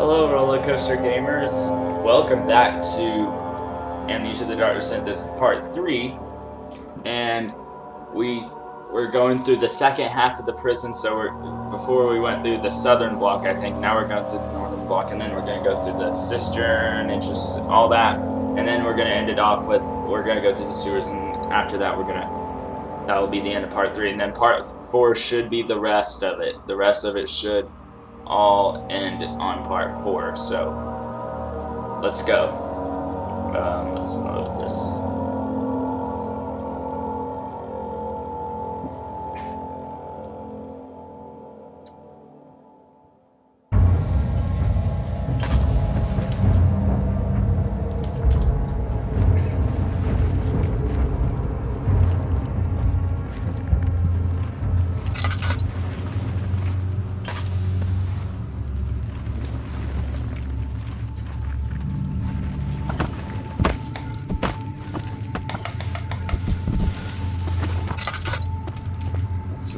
Hello, roller coaster gamers. Welcome back to Amnesia: The Dark Descent. This is part 3, and we're going through the second half of the prison. So before we went through the southern block, I think. Now we're going through the northern block, and then we're going to go through the cistern and just all that, and then we're going to end it off with we're going to go through the sewers, and after that that will be the end of part 3, and then part 4 should be the rest of it. The rest of it should all end on part 4, so let's go. Let's load this.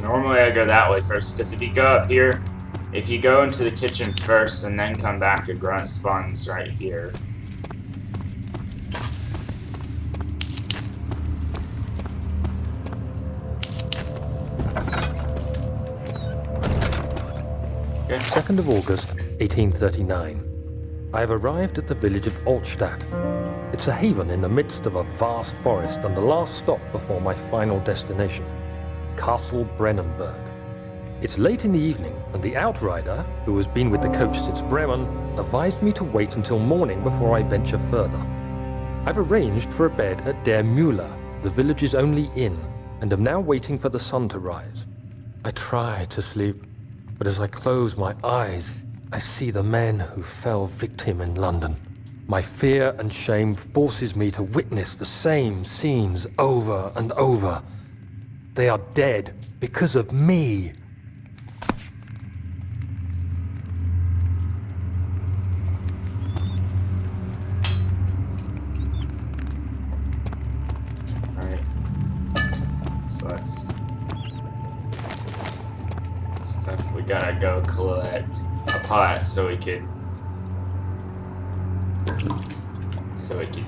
Normally I go that way first, because if you go up here, if you go into the kitchen first and then come back, a grunt spawns right here. Okay. 2nd of August, 1839. I have arrived at the village of Altstadt. It's a haven in the midst of a vast forest and the last stop before my final destination, Castle Brennenburg. It's late in the evening, and the outrider, who has been with the coach since Bremen, advised me to wait until morning before I venture further. I've arranged for a bed at Der Müller, the village's only inn, and am now waiting for the sun to rise. I try to sleep, but as I close my eyes, I see the men who fell victim in London. My fear and shame forces me to witness the same scenes over and over. They are dead because of me. Alright. So that's stuff we gotta go collect a pot so we could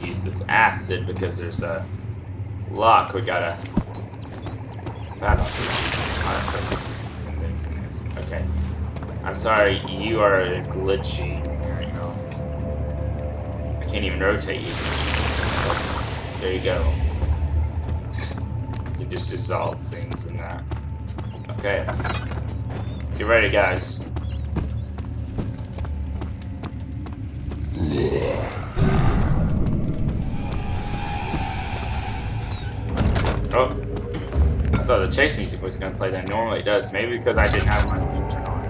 use this acid, because there's a lock we gotta. Okay. I'm sorry, you are glitchy right now. I can't even rotate you. There you go. You just dissolve things in that. Okay. Get ready, guys. Oh. I thought the chase music was going to play that. Normally it does. Maybe because I didn't have my volume turned on.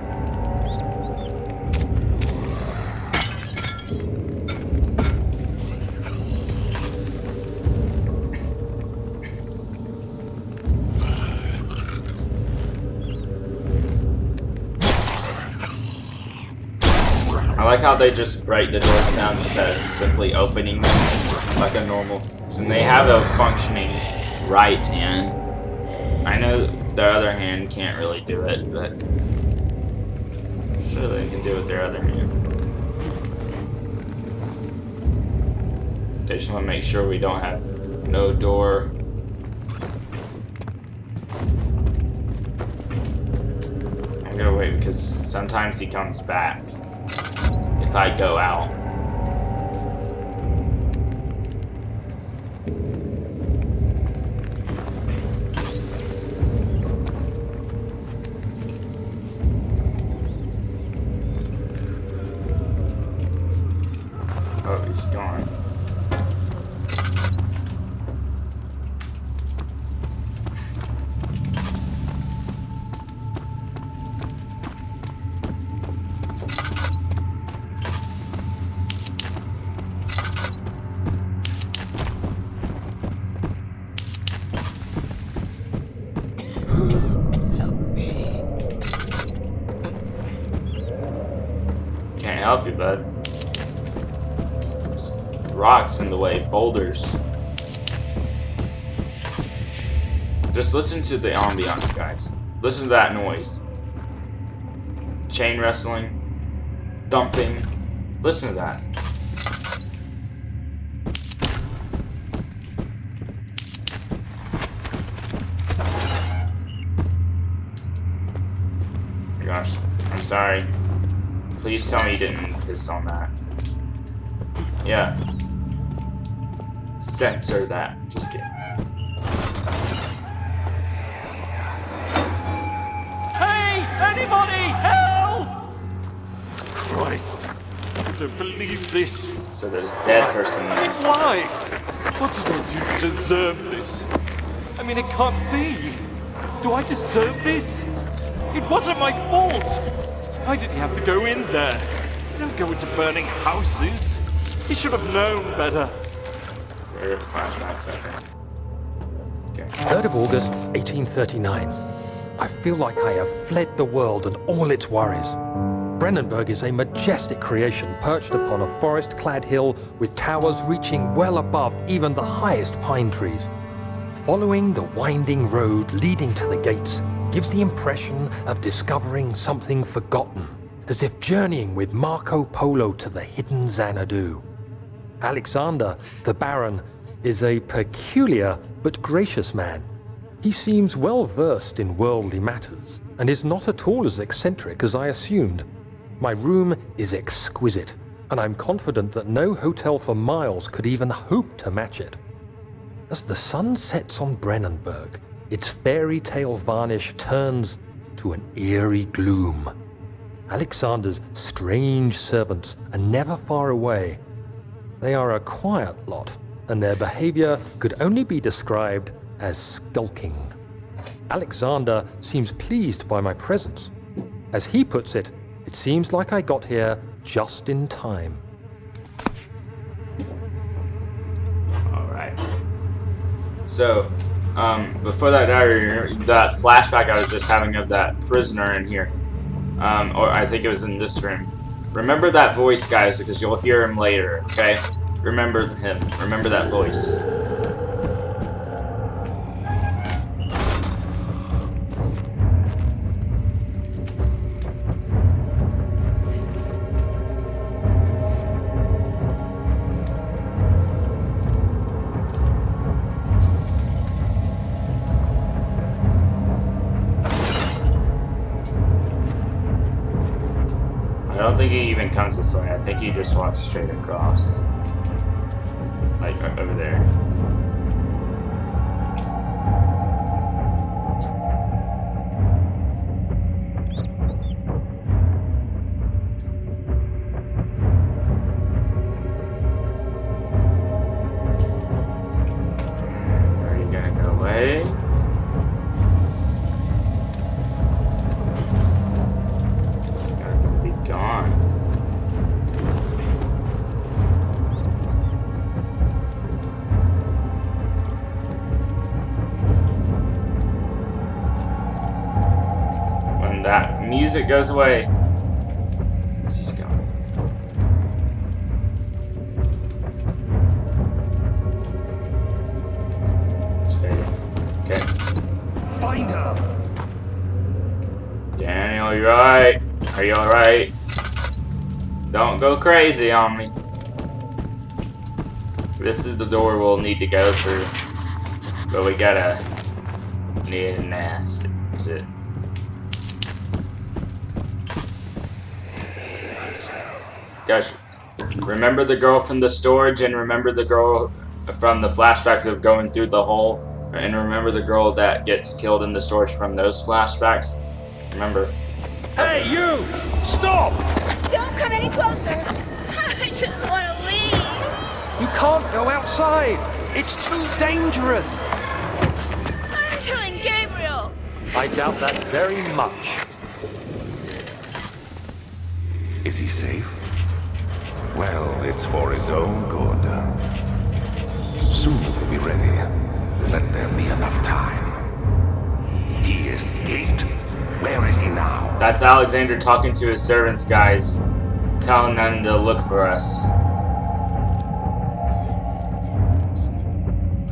I like how they just break the door sound instead of simply opening them like a normal. And they have a functioning right hand. I know the other hand can't really do it, but I'm sure they can do it with their other hand. They just want to make sure we don't have no door. I'm gonna wait because sometimes he comes back if I go out. Oh, he's gone. Can't help you, bud. Rocks in the way, boulders. Just listen to the ambiance, guys. Listen to that noise. Chain wrestling, thumping, Listen to that. Oh my gosh, I'm sorry. Please tell me you didn't piss on that. Yeah. Censor that. Just kidding. Hey! Anybody! Help! Christ. I don't believe this. So there's a dead person I there. mean, why? What did I do to deserve this? I mean, it can't be. Do I deserve this? It wasn't my fault. Why did he have to go in there? You don't go into burning houses. He should have known better. Flashbacks, okay. 3rd of August, 1839. I feel like I have fled the world and all its worries. Brennenburg is a majestic creation perched upon a forest-clad hill with towers reaching well above even the highest pine trees. Following the winding road leading to the gates gives the impression of discovering something forgotten, as if journeying with Marco Polo to the hidden Xanadu. Alexander, the Baron, is a peculiar but gracious man. He seems well versed in worldly matters and is not at all as eccentric as I assumed. My room is exquisite, and I'm confident that no hotel for miles could even hope to match it. As the sun sets on Brennenburg, its fairy tale varnish turns to an eerie gloom. Alexander's strange servants are never far away. They are a quiet lot, and their behavior could only be described as skulking. Alexander seems pleased by my presence. As he puts it, it seems like I got here just in time. Alright. So, before that diary, that flashback I was just having of that prisoner in here, or I think it was in this room. Remember that voice, guys, because you'll hear him later, okay? Remember him. Remember that voice. I don't think he even comes this way. I think he just walks straight across. Like, over there. Are you gonna go away? He's gonna be gone. When that music goes away, she's gone. It's fading. Okay. Find her! Daniel, you alright? Are you alright? Don't go crazy on me. This is the door we'll need to go through. But we gotta need an ass. That's it. Guys, remember the girl from the storage, and remember the girl from the flashbacks of going through the hole, and remember the girl that gets killed in the storage from those flashbacks? Remember? Hey, you! Stop! Don't come any closer. I just want to leave. You can't go outside! It's too dangerous! I'm telling Gabriel. I doubt that very much. Is he safe? Well, it's for his own good. Soon he'll be ready. Let there be enough time. He escaped? Where is he now? That's Alexander talking to his servants, guys. Telling them to look for us.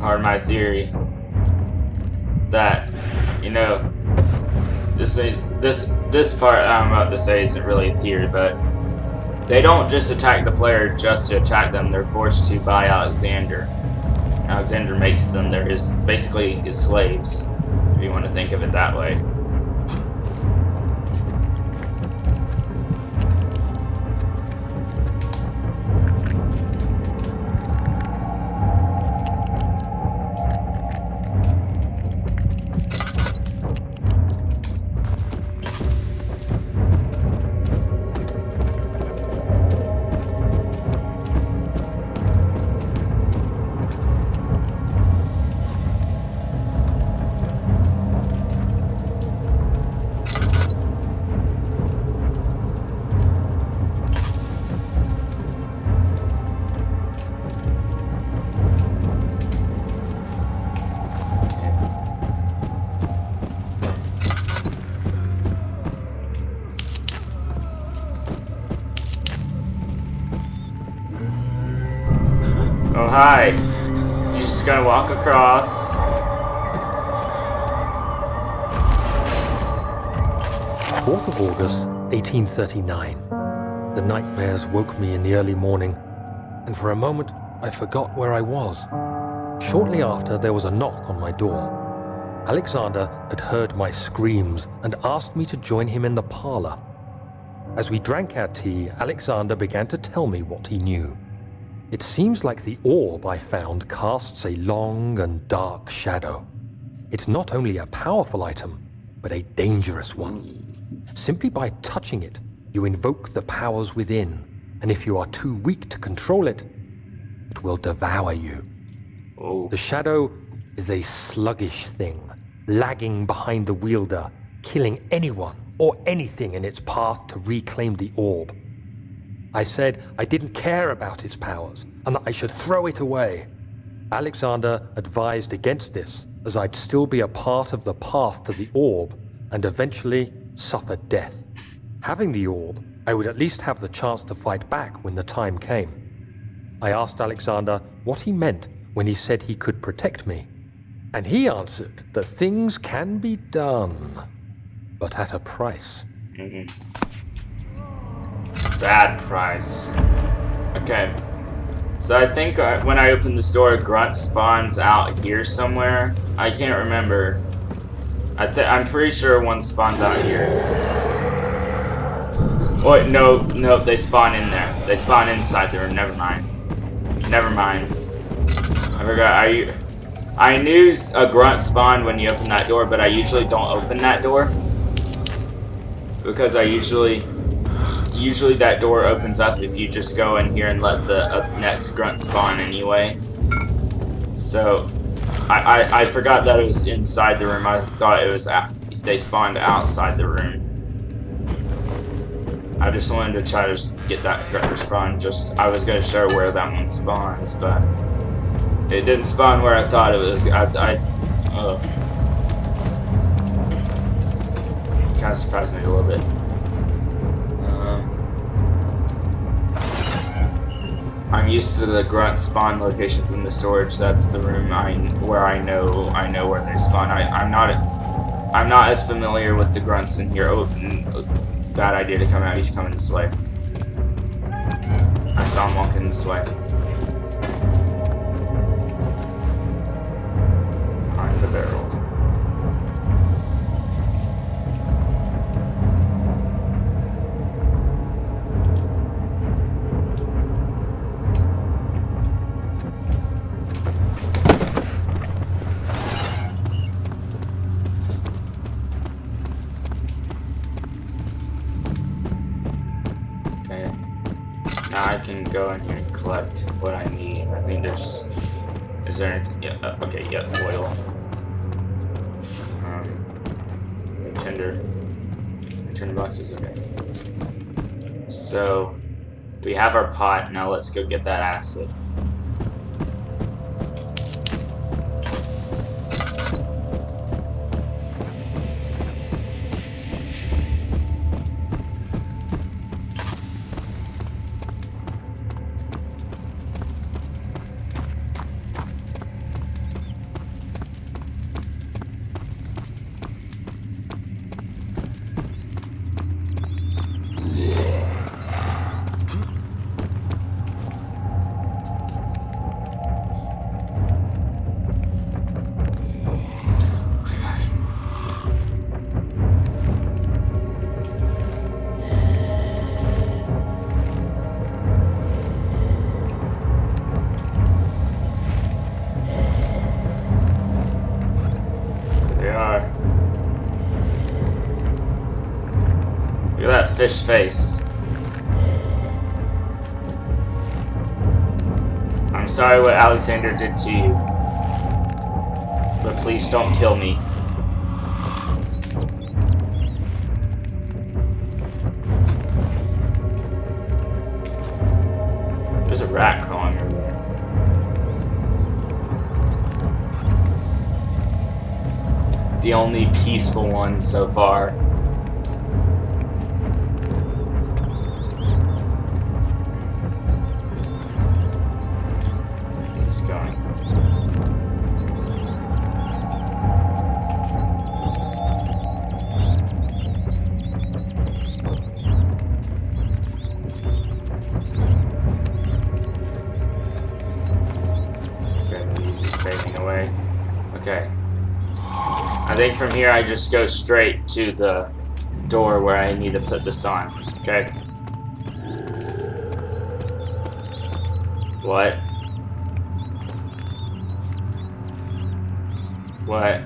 Part of my theory. That, you know, this part I'm about to say isn't really a theory, but They don't just attack the player just to attack them. They're forced to by Alexander. Alexander makes them. They're basically his slaves, if you want to think of it that way. Oh, hi. You just gotta walk across. 4th of August, 1839. The nightmares woke me in the early morning, and for a moment I forgot where I was. Shortly after, there was a knock on my door. Alexander had heard my screams and asked me to join him in the parlor. As we drank our tea, Alexander began to tell me what he knew. It seems like the orb I found casts a long and dark shadow. It's not only a powerful item, but a dangerous one. Simply by touching it, you invoke the powers within, and if you are too weak to control it, it will devour you. Oh. The shadow is a sluggish thing, lagging behind the wielder, killing anyone or anything in its path to reclaim the orb. I said I didn't care about its powers, and that I should throw it away. Alexander advised against this, as I'd still be a part of the path to the orb, and eventually suffer death. Having the orb, I would at least have the chance to fight back when the time came. I asked Alexander what he meant when he said he could protect me, and he answered that things can be done, but at a price. Bad price. Okay. So I think when I open this door, Grunt spawns out here somewhere. I can't remember. I'm pretty sure one spawns out here. Oh, no, they spawn in there. They spawn inside the room. Never mind. Never mind. I forgot. I knew a Grunt spawned when you open that door, but I usually don't open that door. Because I usually that door opens up if you just go in here and let the next Grunt spawn anyway. So I forgot that it was inside the room. I thought it was they spawned outside the room. I just wanted to try to get that Grunt spawn. I was gonna show where that one spawns, but it didn't spawn where I thought it was. Kind of surprised me a little bit. I'm used to the Grunt spawn locations in the storage. That's the room where I know where they spawn. I'm not as familiar with the Grunts in here. Oh, bad idea to come out. He's coming this way. I saw him walking this way. Behind the barrel. Now I can go in here and collect what I need. I think there's... Is there anything? Yeah, okay, yeah, oil. Tinder. Tinder boxes, okay. So, we have our pot. Now let's go get that acid. fish face. I'm sorry what Alexander did to you. But please don't kill me. There's a rat crawling over there. The only peaceful one so far. He's going. Okay, the music's fading away. Okay. I think from here I just go straight to the door where I need to put this on. Okay. What? What?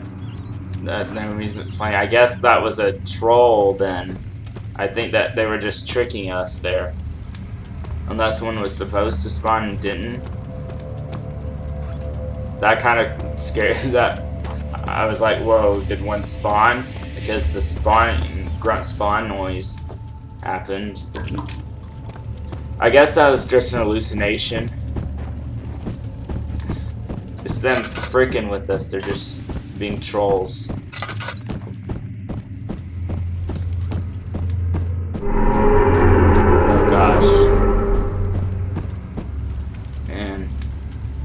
No reason it's funny. I guess that was a troll then. I think that they were just tricking us there. Unless one was supposed to spawn and didn't. That kind of scared that. I was like, whoa, did one spawn? Because the grunt spawn noise happened. I guess that was just an hallucination. It's them freaking with us, they're just being trolls. Oh gosh. Man,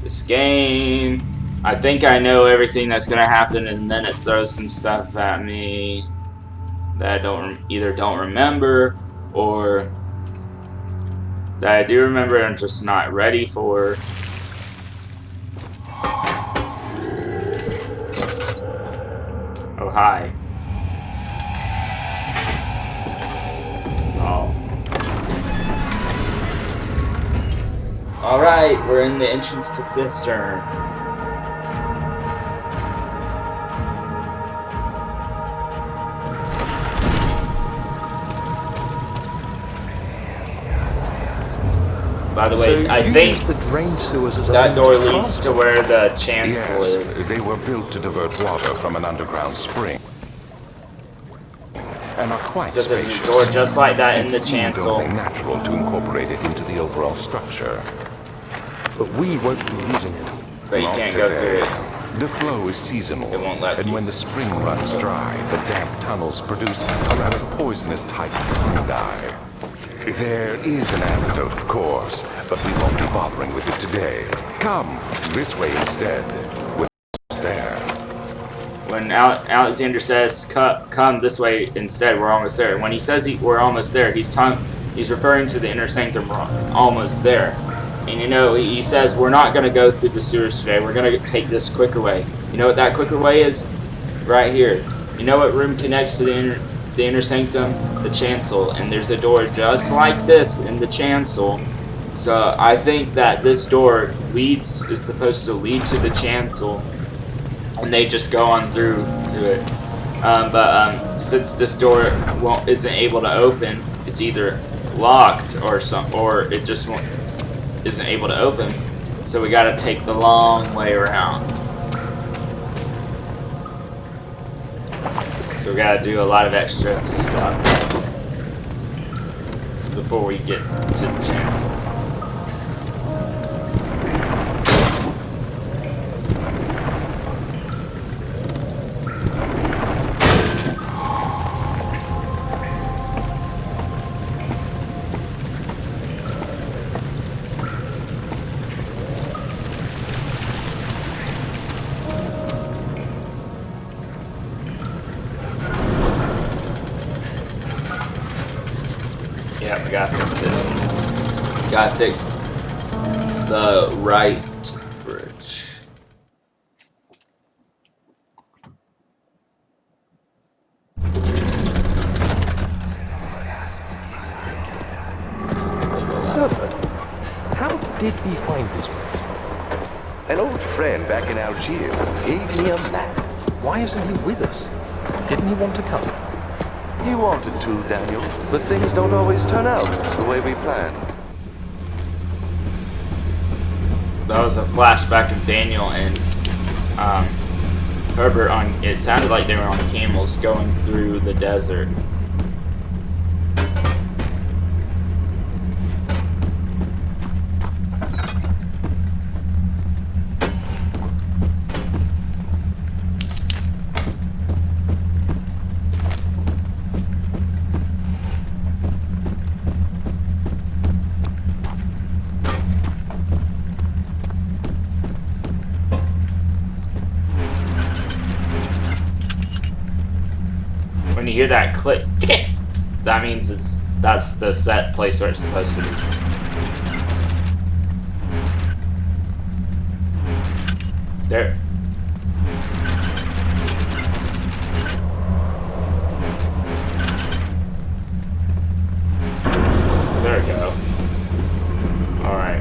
this game. I think I know everything that's gonna happen, and then it throws some stuff at me that I either don't remember, or that I do remember and I'm just not ready for. Oh, hi. Oh. Alright, we're in the entrance to Cistern. By the way, I think the drain sewers as that door leads to where the chancel Yes, is. they were built to divert water from an underground spring. And are quite There's a spacious. door just like that in It the seemed chancel. only natural to incorporate it into the overall structure. But we won't be using it. But you Not can't go through today. it. The flow is seasonal, It won't let and you. when the spring runs dry, the damp tunnels produce a rather poisonous type of fungi. There is an antidote, of course, but we won't be bothering with it today. Come, this way instead. We're there. When Alexander says, come this way instead, we're almost there. When he says we're almost there, he's referring to the inner sanctum, we're almost there. And you know, he says, we're not going to go through the sewers today, we're going to take this quicker way. You know what that quicker way is? Right here. You know what room connects to the inner sanctum? The chancel. And there's a door just like this in the chancel. So I think that this door is supposed to lead to the chancel. And they just go on through to it. But since this door isn't able to open, it's either locked or it just isn't able to open. So we gotta take the long way around. So we gotta do a lot of extra stuff before we get to the chancel. Yeah, we gotta fix it. Gotta fix the right bridge. Herbert, how did we find this place? An old friend back in Algiers gave me a map. Why isn't he with us? Didn't he want to come? He wanted to, Daniel, but things don't always turn out the way we planned. That was a flashback of Daniel and Herbert on. It sounded like they were on camels going through the desert. When you hear that click, that means that's the set place where it's supposed to be. There. There we go. All right.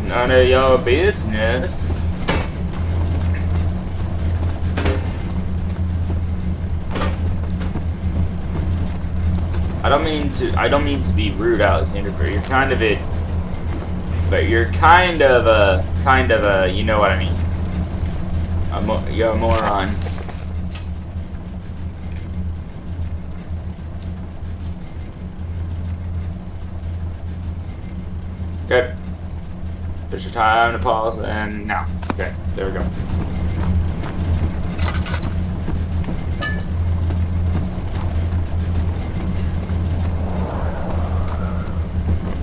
None of your business. I don't mean to be rude, Alexander, but you're kind of a, you know what I mean. You're a moron. Okay. There's your time to pause, and now. Okay, there we go.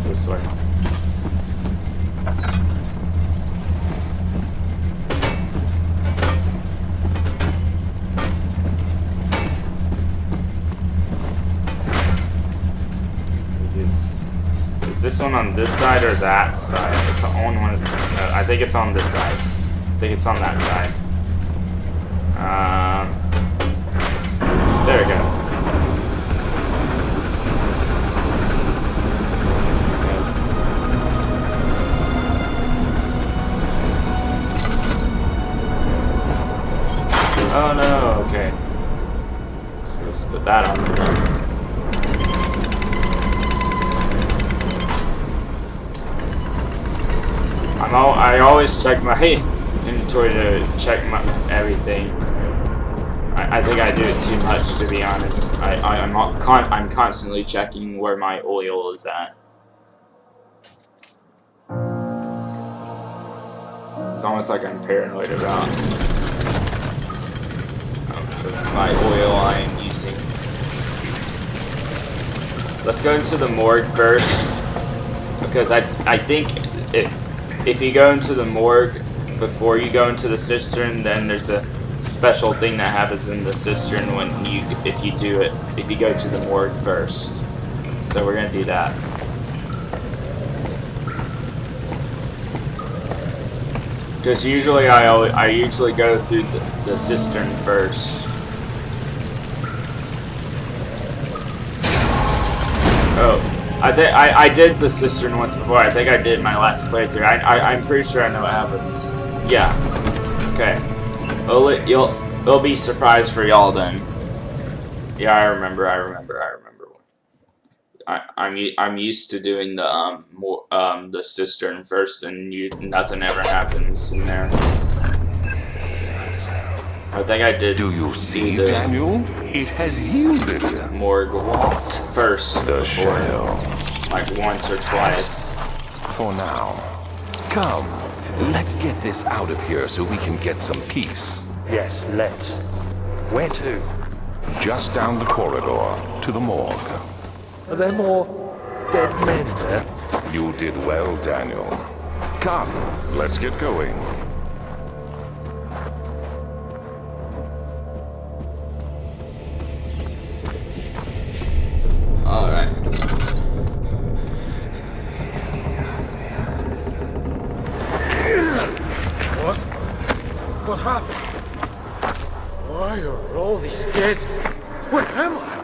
This way. Is this one on this side or that side? It's on one. No, I think it's on this side. I think it's on that side. There we go. Oh no, okay. So let's put that on there. I always check my inventory to check everything. I think I do it too much, to be honest. I'm constantly checking where my oil is at. It's almost like I'm paranoid about my oil I am using. Let's go into the morgue first, because I think if you go into the morgue before you go into the cistern, then there's a special thing that happens in the cistern if you go to the morgue first. So we're gonna do that. Because usually I usually go through the cistern first. Oh. I did the cistern once before. I think I did my last playthrough. I'm pretty sure I know what happens. Yeah. Okay. It'll be surprise for y'all then. Yeah, I remember. I'm used to doing the cistern first, and nothing ever happens in there. I think I did. Do you see, Daniel? It has yielded. Morgue first. The shadow. Like once or twice. For now. Come, let's get this out of here so we can get some peace. Yes, let's. Where to? Just down the corridor to the morgue. Are there more dead men there? You did well, Daniel. Come, let's get going. Alright. What happened? Why are all these dead? Where am I?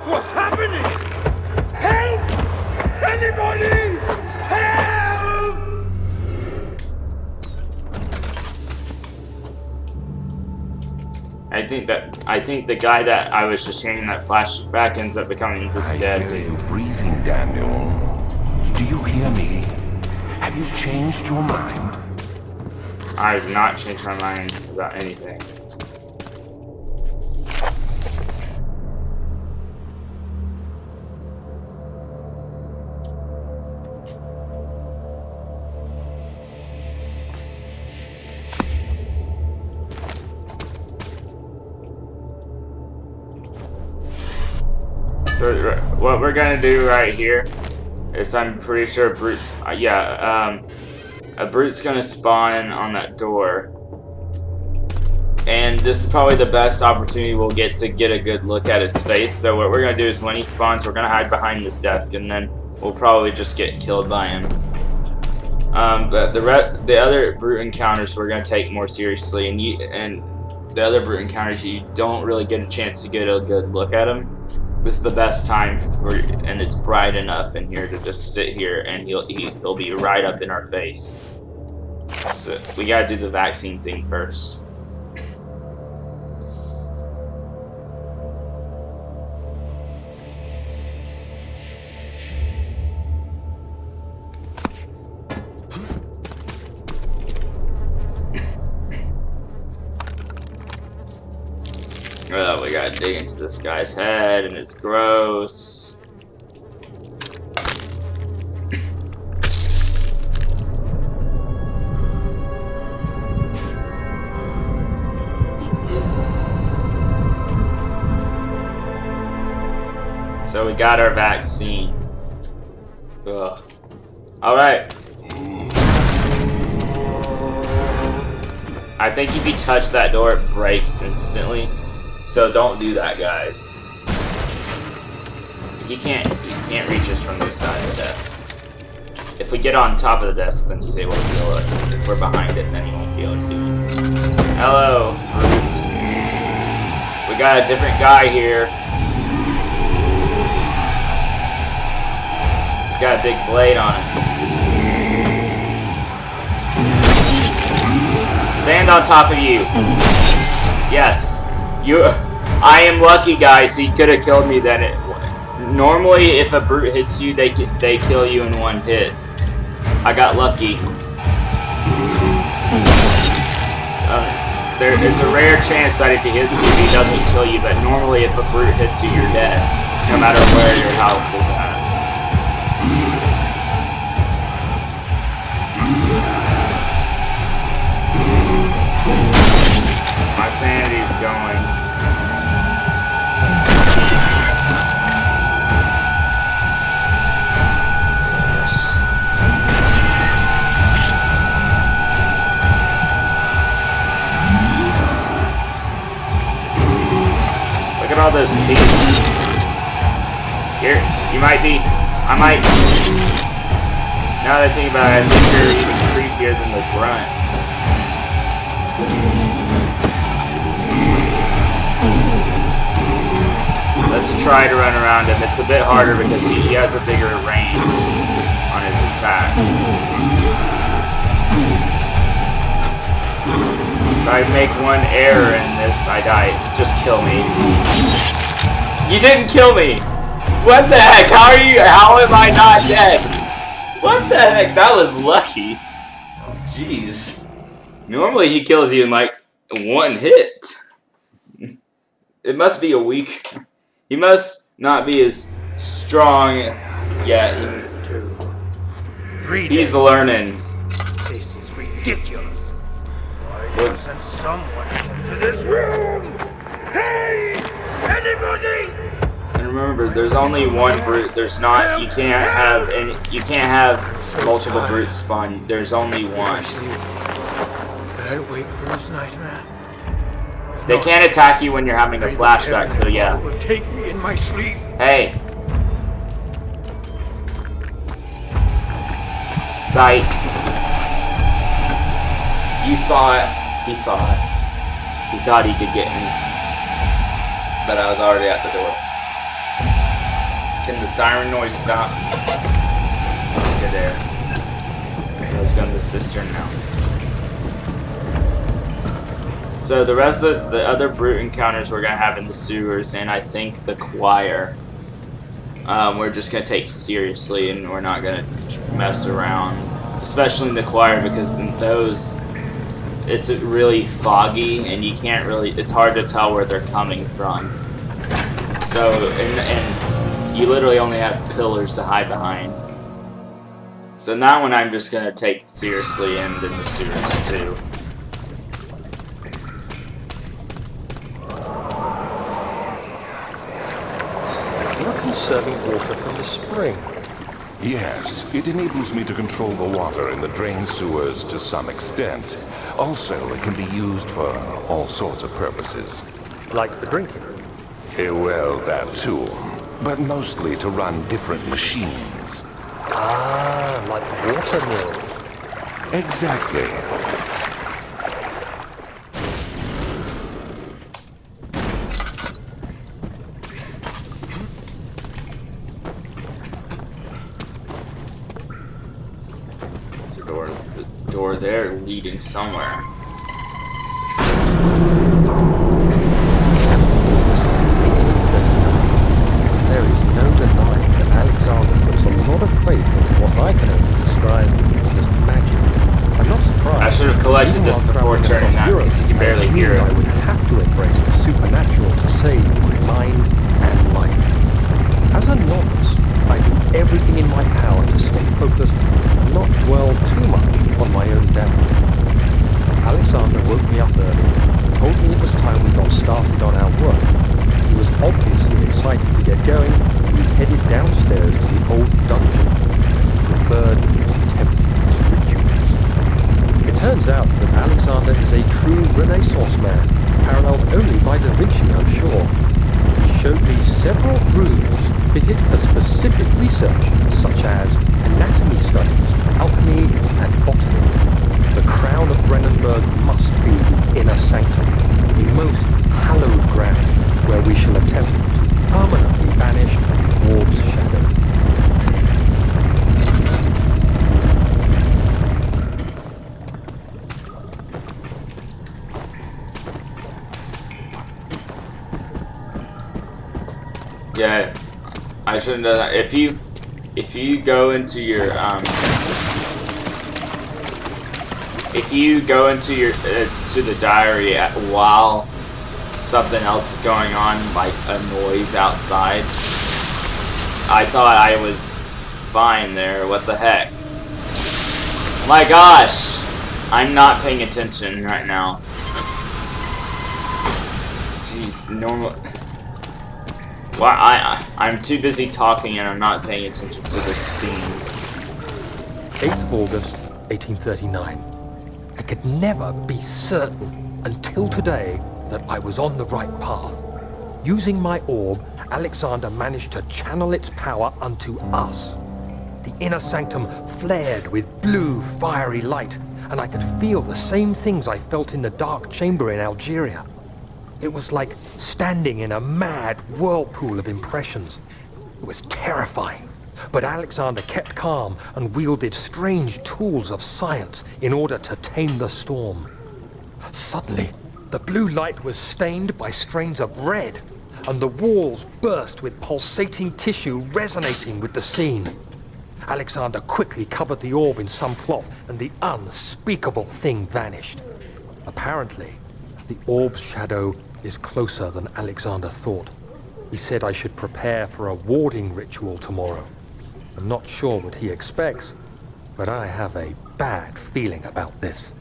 What's happening? Help! Anybody! Help! I think the guy that I was just hearing that flashback ends up becoming this I dead hear dude. you breathing, Daniel. Do you hear me? Have you changed your mind? I have not changed my mind about anything. So what we're gonna do right here is, I'm pretty sure Brute's a Brute's gonna spawn on that door, and this is probably the best opportunity we'll get to get a good look at his face. So what we're gonna do is, when he spawns, we're gonna hide behind this desk, and then we'll probably just get killed by him. But the other Brute encounters we're gonna take more seriously, and the other Brute encounters you don't really get a chance to get a good look at him. This is the best time and it's bright enough in here to just sit here, and he'll be right up in our face. So we gotta do the vaccine thing first. We gotta dig into this guy's head, and it's gross. So we got our vaccine. Ugh. Alright. I think if you touch that door, it breaks instantly. So don't do that, guys. He can't reach us from this side of the desk. If we get on top of the desk, then he's able to kill us. If we're behind it, then he won't be able to do it. Hello, Brute. We got a different guy here. He's got a big blade on him. Stand on top of you. Yes. I am lucky, guys. He could have killed me then. Normally, if a Brute hits you, they kill you in one hit. I got lucky. It's a rare chance that if he hits you, he doesn't kill you. But normally, if a Brute hits you, you're dead, no matter where your health is at. My sanity's going. Look at all those teeth. Here, you might be. I might. Now that I think about it, I think you're even creepier than the grunt. Let's try to run around him. It's a bit harder because he has a bigger range on his attack. If I make one error in this, I die. Just kill me. You didn't kill me! What the heck? How am I not dead? What the heck? That was lucky. Jeez. Normally he kills you in like one hit. It must be a weak. He must not be as strong yet. He's learning. This is ridiculous. Why doesn't someone to this room! Hey! Anybody! And remember, there's only one brute. There's not. You can't have any. You can't have multiple brutes spawn. There's only one. But I'd wait for this nightmare. They can't attack you when you're having a flashback. So yeah. Will take me in my sleep. Hey. Psych. You thought. He thought he could get me. But I was already at the door. Can the siren noise stop? Okay, there. Let's go to the cistern now. So the rest of the other brute encounters we're gonna have in the sewers, and I think the choir, we're just gonna take seriously, and we're not gonna mess around, especially in the choir, because in those, it's really foggy, and you can't really. It's hard to tell where they're coming from. So and you literally only have pillars to hide behind. So that one I'm just gonna take seriously, and in the sewers too. Conserving water from the spring. Yes, it enables me to control the water in the drain sewers to some extent. Also, it can be used for all sorts of purposes. Like for drinking? Well, that too. But mostly to run different machines. Ah, like water mills. Exactly. The door there leading somewhere. There is no denying that Alexander puts a lot of faith into what I can only describe as magic. I'm not surprised. I should have collected Even this while before traveling turning that, across because you can barely Europe, hear I it. would have to embrace the supernatural to save my mind and life. As a novice, I do everything in my power to stay focused and not dwell too much on my own doubts. Alexander woke me up early, told me it was time we got started on our work. He was obviously excited to get going, and we headed downstairs to the old dungeon that he preferred to tempt his rituals. It turns out that Alexander is a true Renaissance man, paralleled only by Da Vinci, I'm sure. He showed me several rooms fitted for specific research, such as anatomy studies, alchemy, and botany. The crown of Brennenburg must be the inner sanctum, a most hallowed ground where we shall attempt to permanently banish the orb's shadow. Yeah, I shouldn't have done that. If you go into your to the diary while something else is going on, like a noise outside, I thought I was fine there. What the heck? My gosh, I'm not paying attention right now. Jeez, normal. Why I'm too busy talking and I'm not paying attention to this scene. 8th of August, 1839. I could never be certain until today that I was on the right path. Using my orb, Alexander managed to channel its power unto us. The inner sanctum flared with blue, fiery light, and I could feel the same things I felt in the dark chamber in Algeria. It was like standing in a mad whirlpool of impressions. It was terrifying, but Alexander kept calm and wielded strange tools of science in order to tame the storm. Suddenly, the blue light was stained by strains of red, and the walls burst with pulsating tissue resonating with the scene. Alexander quickly covered the orb in some cloth, and the unspeakable thing vanished. Apparently, the orb's shadow is closer than Alexander thought. He said I should prepare for a warding ritual tomorrow. I'm not sure what he expects, but I have a bad feeling about this.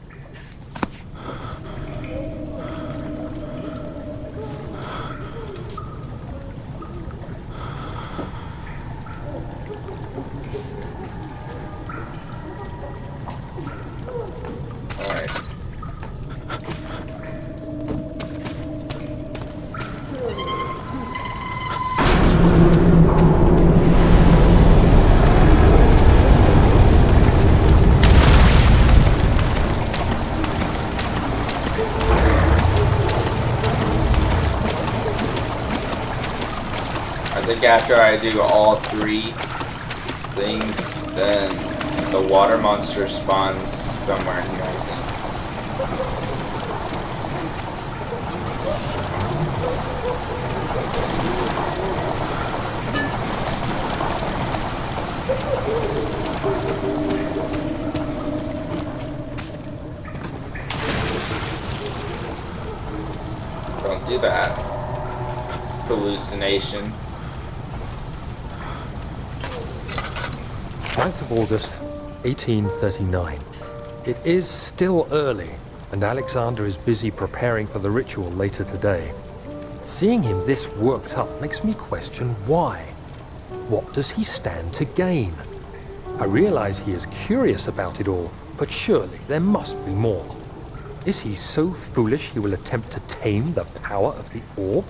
after I do all 3 things, then the water monster spawns somewhere in here, I think. Don't do that. Hallucination. 9th of August, 1839. It is still early, and Alexander is busy preparing for the ritual later today. Seeing him this worked up makes me question why. What does he stand to gain? I realize he is curious about it all, but surely there must be more. Is he so foolish he will attempt to tame the power of the orb?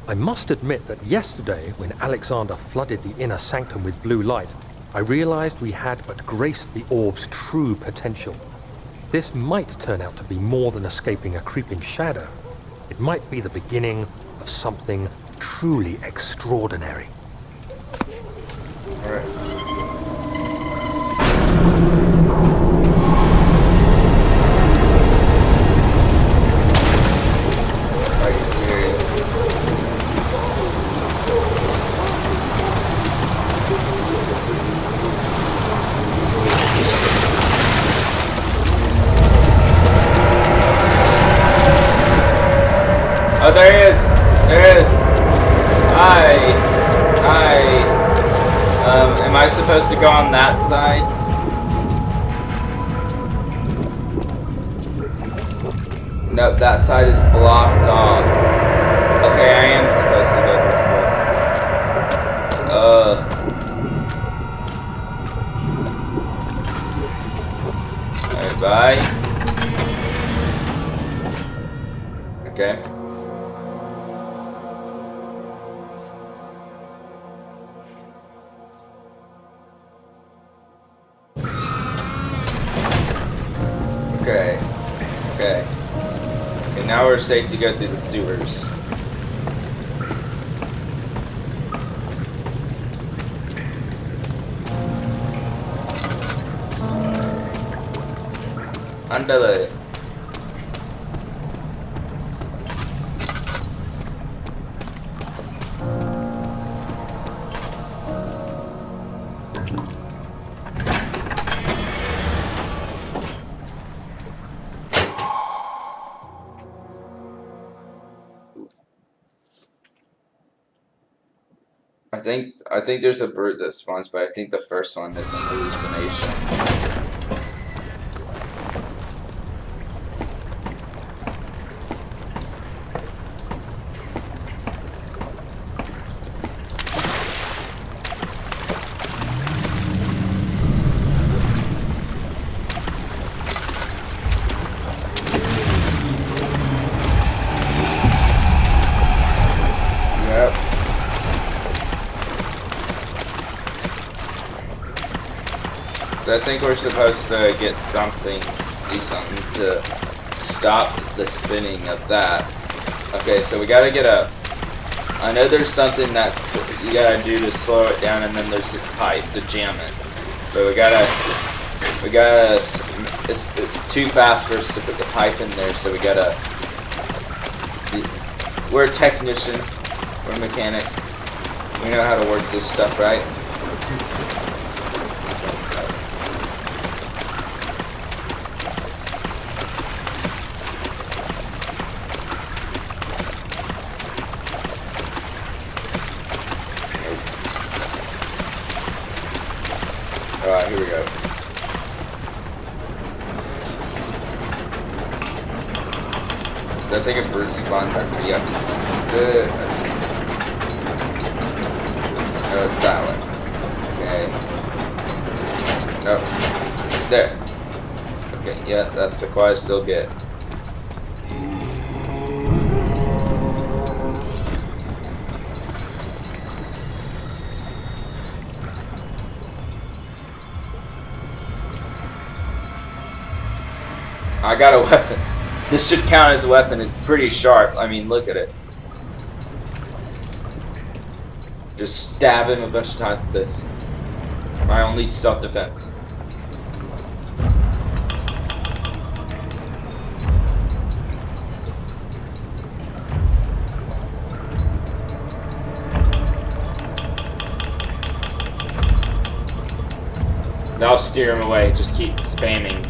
I must admit that yesterday, when Alexander flooded the inner sanctum with blue light, I realized we had but graced the orb's true potential. This might turn out to be more than escaping a creeping shadow. It might be the beginning of something truly extraordinary. All right. Are you serious? Oh, there he is! There he is! Am I supposed to go on that side? Nope, that side is blocked off. Okay, I am supposed to go this way. Alright, bye. Okay. Okay, now we're safe to go through the sewers. Andale. I think there's a bird that spawns, but I think the first one is an hallucination. So I think we're supposed to get something, do something to stop the spinning of that. Okay, so we gotta get a... I know there's something that's you gotta do to slow it down, and then there's this pipe to jam it. But we gotta... It's too fast for us to put the pipe in there, so we gotta... We're a technician. We're a mechanic. We know how to work this stuff, right? Alright, here we go. So I think a bird spawned after me. Yep. Good. No, it's that one. Okay. Nope. There. Okay, yeah, that's the quad I still get. I got a weapon. This should count as a weapon. It's pretty sharp. I mean, look at it. Just stab him a bunch of times with this. My only self-defense. I'll steer him away. Just keep spamming.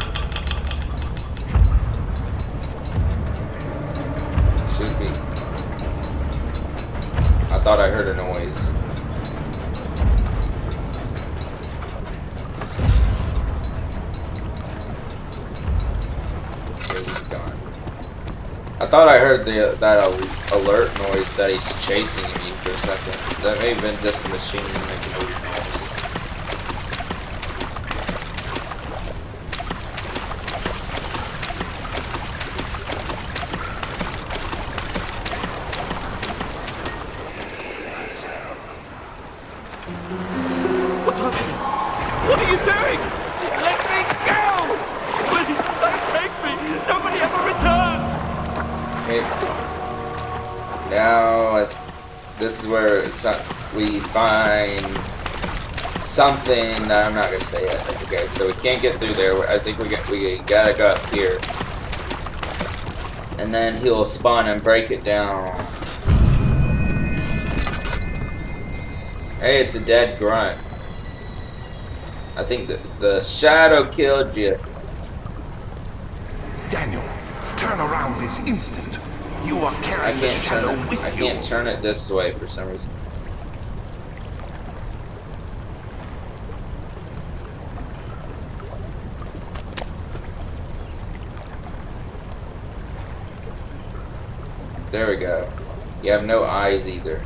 Should be. I thought I heard a noise. Okay, he's gone. I thought I heard that alert noise that he's chasing me for a second. That may have been just the machine making a weird noise. What's happening? What are you doing? Let me go! Please, don't take me! Nobody ever return! Okay. Now, this is where we find something that I'm not gonna say yet. Okay, so we can't get through there. I think we gotta go up here, and then he'll spawn and break it down. Hey, it's a dead grunt. I think the shadow killed you. Daniel, turn around this instant. You are carrying the shadow with you. I can't turn it this way for some reason. There we go. You have no eyes either.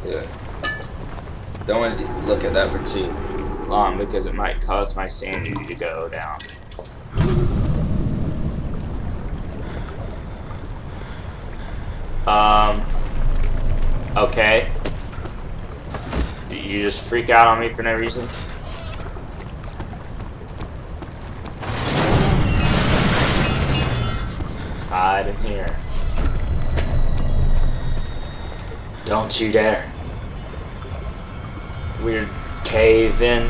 Good. Don't want to look at that for too long because it might cause my sanity to go down. Okay. Did you just freak out on me for no reason? Let's hide in here. Don't you dare. Weird cave in.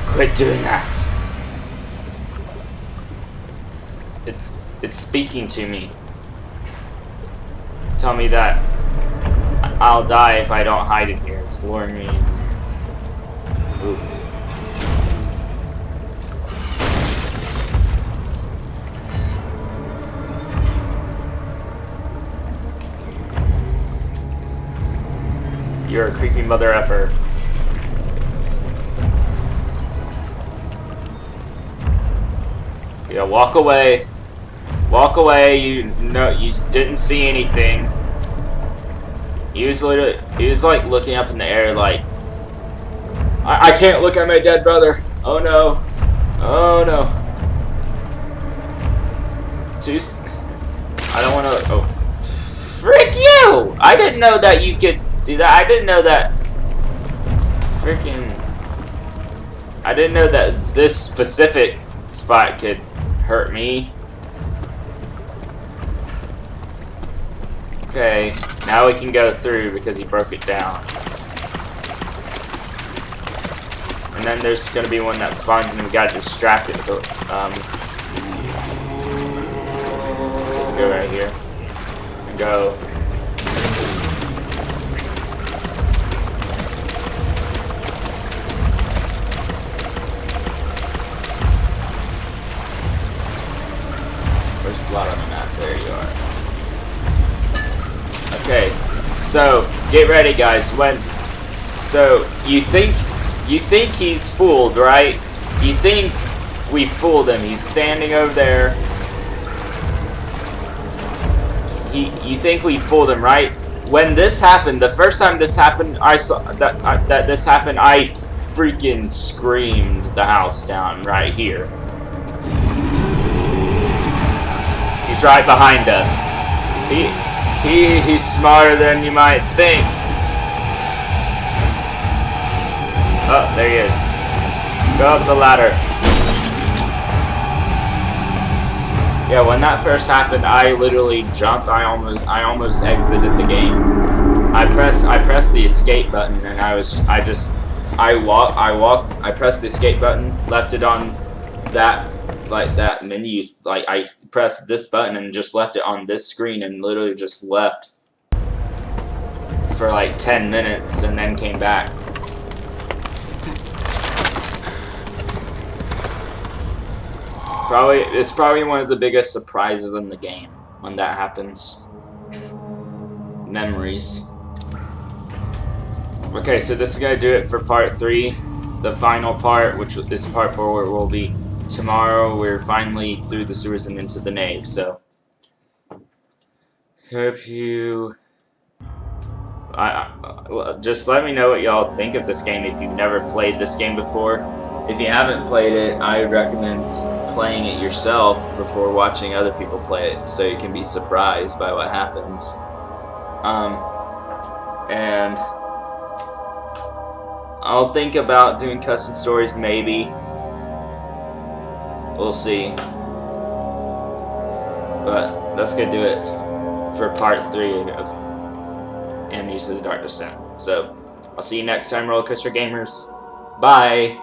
Quit doing that. It's speaking to me. Tell me that I'll die if I don't hide in here. It's luring me in. Ooh. You're a creepy mother effer. Yeah, walk away. Walk away. You didn't see anything. He was like looking up in the air like, I can't look at my dead brother. Oh no. Oh no. I don't want to. Oh. Frick you! I didn't know that you could do that. I didn't know that. I didn't know that this specific spot could hurt me. Okay, now we can go through because he broke it down. And then there's gonna be one that spawns and we gotta distract it with let's go right here. And go. Where's the slot on the map? There you are. Okay, so get ready, guys. So you think he's fooled, right? You think we fooled him? He's standing over there. You think we fooled him, right? When this happened, the first time this happened, I saw that this happened. I freaking screamed the house down right here. He's right behind us. He's smarter than you might think. Oh, there he is. Go up the ladder. Yeah, when that first happened, I literally jumped. I almost exited the game. I pressed the escape button, and I pressed the escape button, left it on that that menu. Like I pressed this button and just left it on this screen, and literally just left for like 10 minutes, and then came back. It's probably one of the biggest surprises in the game when that happens. Memories. Okay, so this is gonna do it for part 3. The final part, which is part 4, will be tomorrow. We're finally through the sewers and into the nave. So, hope you. Just let me know what y'all think of this game if you've never played this game before. If you haven't played it, I would recommend playing it yourself before watching other people play it, so you can be surprised by what happens. And I'll think about doing custom stories, maybe. We'll see. But that's gonna do it for part 3 of Amnesia: The Dark Descent. So, I'll see you next time, Rollercoaster Gamers. Bye!